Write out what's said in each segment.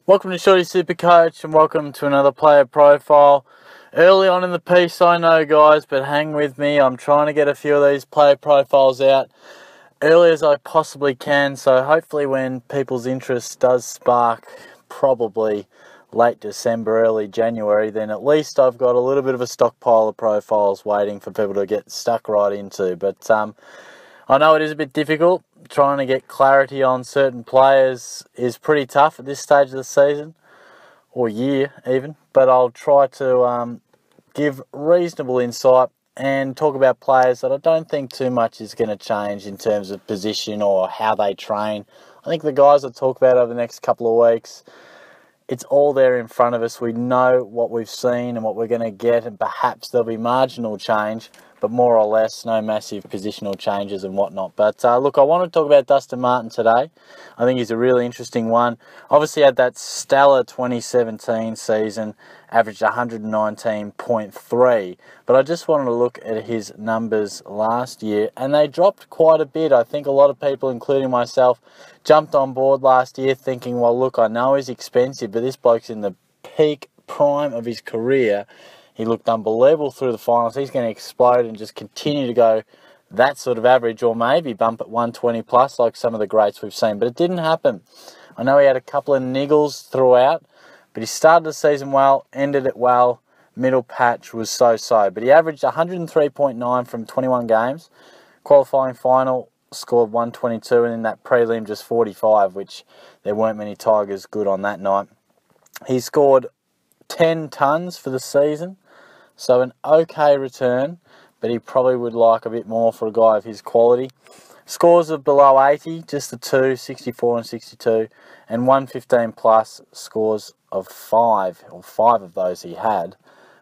Welcome to Shorty SuperCoach and welcome to another player profile. Early on in the piece, I know guys, but hang with me. I'm trying to get a few of these player profiles out early as I possibly can. So hopefully when people's interest does spark, probably late December, early January, then at least I've got a little bit of a stockpile of profiles waiting for people to get stuck right into. But I know it is a bit difficult. Trying to get clarity on certain players is pretty tough at this stage of the season, or year even, but I'll try to give reasonable insight and talk about players that I don't think too much is going to change in terms of position or how they train. I think the guys I'll talk about over the next couple of weeks, it's all there in front of us. We know what we've seen and what we're going to get, and perhaps there'll be marginal change, but more or less no massive positional changes and whatnot. But look, I want to talk about Dustin Martin today. I think he's a really interesting one. Obviously had that stellar 2017 season, averaged 119.3. But I just wanted to look at his numbers last year, and they dropped quite a bit. I think a lot of people, including myself, jumped on board last year thinking, well, look, I know he's expensive, but this bloke's in the peak prime of his career. He looked unbelievable through the finals. He's going to explode and just continue to go that sort of average, or maybe bump at 120 plus like some of the greats we've seen. But it didn't happen. I know he had a couple of niggles throughout, but he started the season well, ended it well. Middle patch was so-so. But he averaged 103.9 from 21 games. Qualifying final scored 122, and in that prelim just 45, which there weren't many Tigers good on that night. He scored 10 tons for the season. So an okay return, but he probably would like a bit more for a guy of his quality. Scores of below 80, just the two, 64 and 62, and 115 plus scores of 5, or 5 of those he had,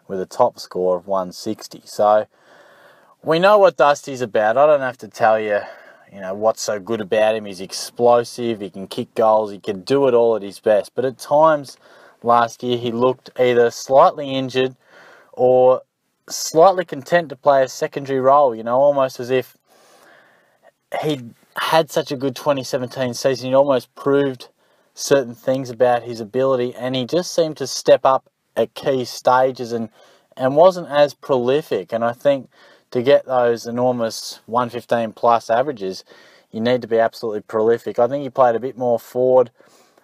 with a top score of 160. So we know what Dusty's about. I don't have to tell you, what's so good about him. He's explosive, he can kick goals, he can do it all at his best. But at times last year he looked either slightly injured or slightly content to play a secondary role, almost as if he had such a good 2017 season. He almost proved certain things about his ability, and he just seemed to step up at key stages and wasn't as prolific. And I think to get those enormous 115 plus averages, you need to be absolutely prolific. I think he played a bit more forward.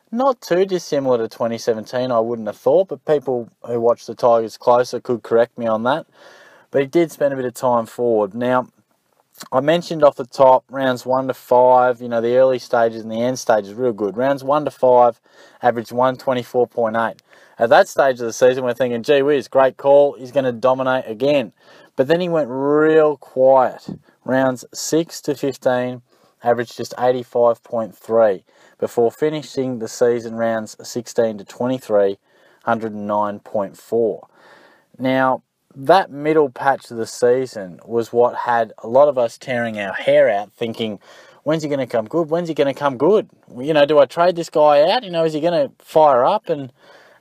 Not too dissimilar to 2017, I wouldn't have thought, but people who watch the Tigers closer could correct me on that. But he did spend a bit of time forward. Now, I mentioned off the top, rounds 1 to 5, the early stages and the end stages, real good. Rounds 1 to 5, averaged 124.8. At that stage of the season, we're thinking, gee whiz, great call, he's going to dominate again. But then he went real quiet. Rounds 6 to 15, averaged just 85.3. Before finishing the season rounds 16 to 23, 109.4. Now, that middle patch of the season was what had a lot of us tearing our hair out thinking, when's he going to come good? When's he going to come good? Do I trade this guy out? Is he going to fire up? And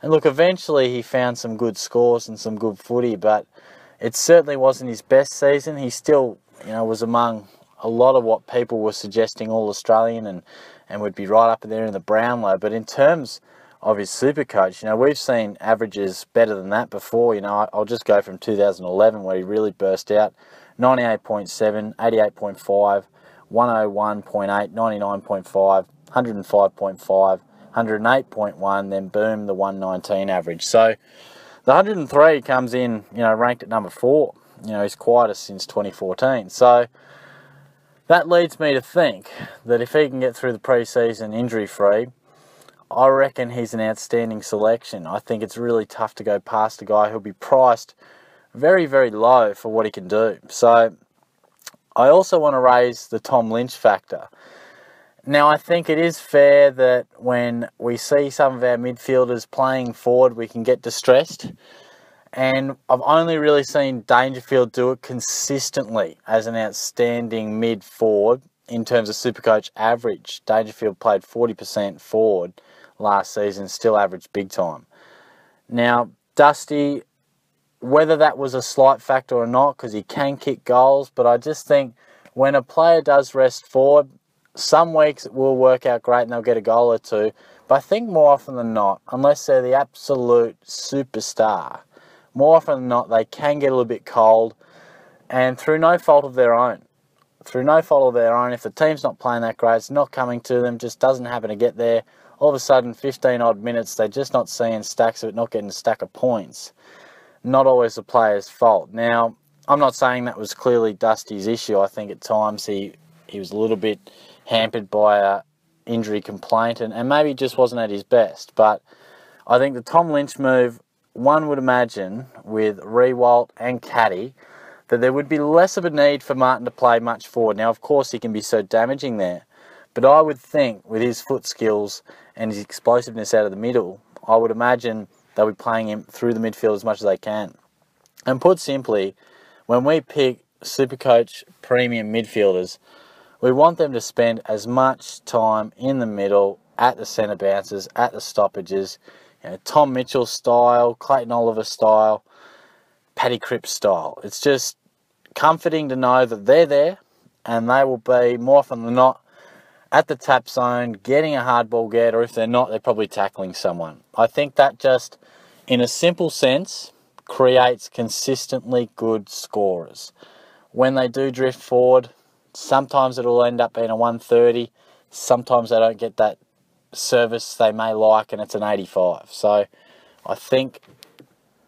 look, eventually he found some good scores and some good footy, but it certainly wasn't his best season. He still, was among a lot of what people were suggesting All-Australian and would be right up there in the Brownlow. But in terms of his SuperCoach, we've seen averages better than that before. I'll just go from 2011 where he really burst out. 98.7, 88.5, 101.8, 99.5, 105.5, 108.1, then boom, the 119 average. So the 103 comes in, ranked at number 4. He's quietest since 2014. So that leads me to think that if he can get through the pre-season injury-free, I reckon he's an outstanding selection. I think it's really tough to go past a guy who'll be priced very, very low for what he can do. So I also want to raise the Tom Lynch factor. Now, I think it is fair that when we see some of our midfielders playing forward, we can get distressed. And I've only really seen Dangerfield do it consistently as an outstanding mid-forward in terms of SuperCoach average. Dangerfield played 40% forward last season, still averaged big time. Now, Dusty, whether that was a slight factor or not, because he can kick goals, but I just think when a player does rest forward, some weeks it will work out great and they'll get a goal or two. But I think more often than not, unless they're the absolute superstar, more often than not, they can get a little bit cold, and through no fault of their own. Through no fault of their own, if the team's not playing that great, it's not coming to them, just doesn't happen to get there, all of a sudden, 15 odd minutes, they're just not seeing stacks of it, not getting a stack of points. Not always the player's fault. Now, I'm not saying that was clearly Dusty's issue. I think at times he was a little bit hampered by a injury complaint, and maybe just wasn't at his best. But I think the Tom Lynch move, one would imagine, with Riewoldt and Caddy, that there would be less of a need for Martin to play much forward. Now, of course, he can be so damaging there. But I would think, with his foot skills and his explosiveness out of the middle, I would imagine they'll be playing him through the midfield as much as they can. And put simply, when we pick SuperCoach premium midfielders, we want them to spend as much time in the middle, at the centre bounces, at the stoppages, Tom Mitchell style, Clayton Oliver style, Paddy Cripps style. It's just comforting to know that they're there, and they will be, more often than not, at the tap zone, getting a hard ball get, or if they're not, they're probably tackling someone. I think that just, in a simple sense, creates consistently good scorers. When they do drift forward, sometimes it'll end up being a 130. Sometimes they don't get that service they may like, and it's an 85. So I think,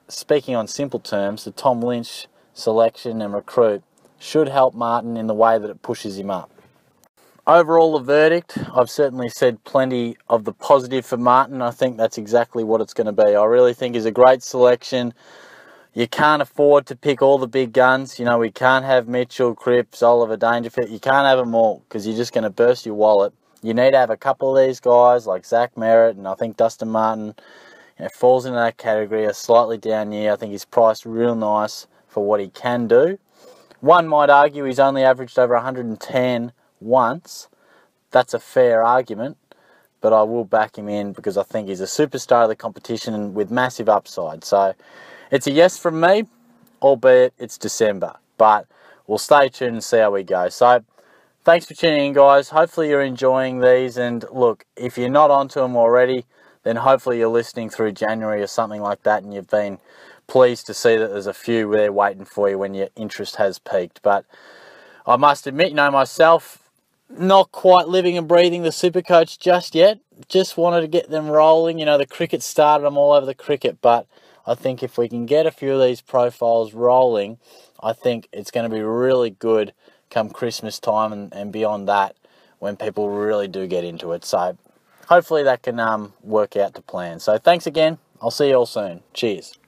speaking on simple terms, the Tom Lynch selection and recruit should help Martin in the way that it pushes him up. Overall, the verdict, I've certainly said plenty of the positive for Martin. I think that's exactly what it's going to be. I really think he's a great selection. You can't afford to pick all the big guns. We can't have Mitchell, Cripps, Oliver, Dangerfield. You can't have them all because you're just going to burst your wallet. You need to have a couple of these guys like Zach Merritt, and I think Dustin Martin falls into that category, a slightly down year. I think he's priced real nice for what he can do. One might argue he's only averaged over 110 once. That's a fair argument, but I will back him in because I think he's a superstar of the competition with massive upside. So it's a yes from me, albeit it's December, but we'll stay tuned and see how we go. So thanks for tuning in, guys. Hopefully you're enjoying these, and look, if you're not onto them already, then hopefully you're listening through January or something like that, and you've been pleased to see that there's a few there waiting for you when your interest has peaked. But I must admit, myself, not quite living and breathing the SuperCoach just yet. Just wanted to get them rolling. The cricket started. I'm all over the cricket. But I think if we can get a few of these profiles rolling, I think it's going to be really good come Christmas time and beyond that, when people really do get into it. So hopefully that can work out to plan. So thanks again. I'll see you all soon. Cheers.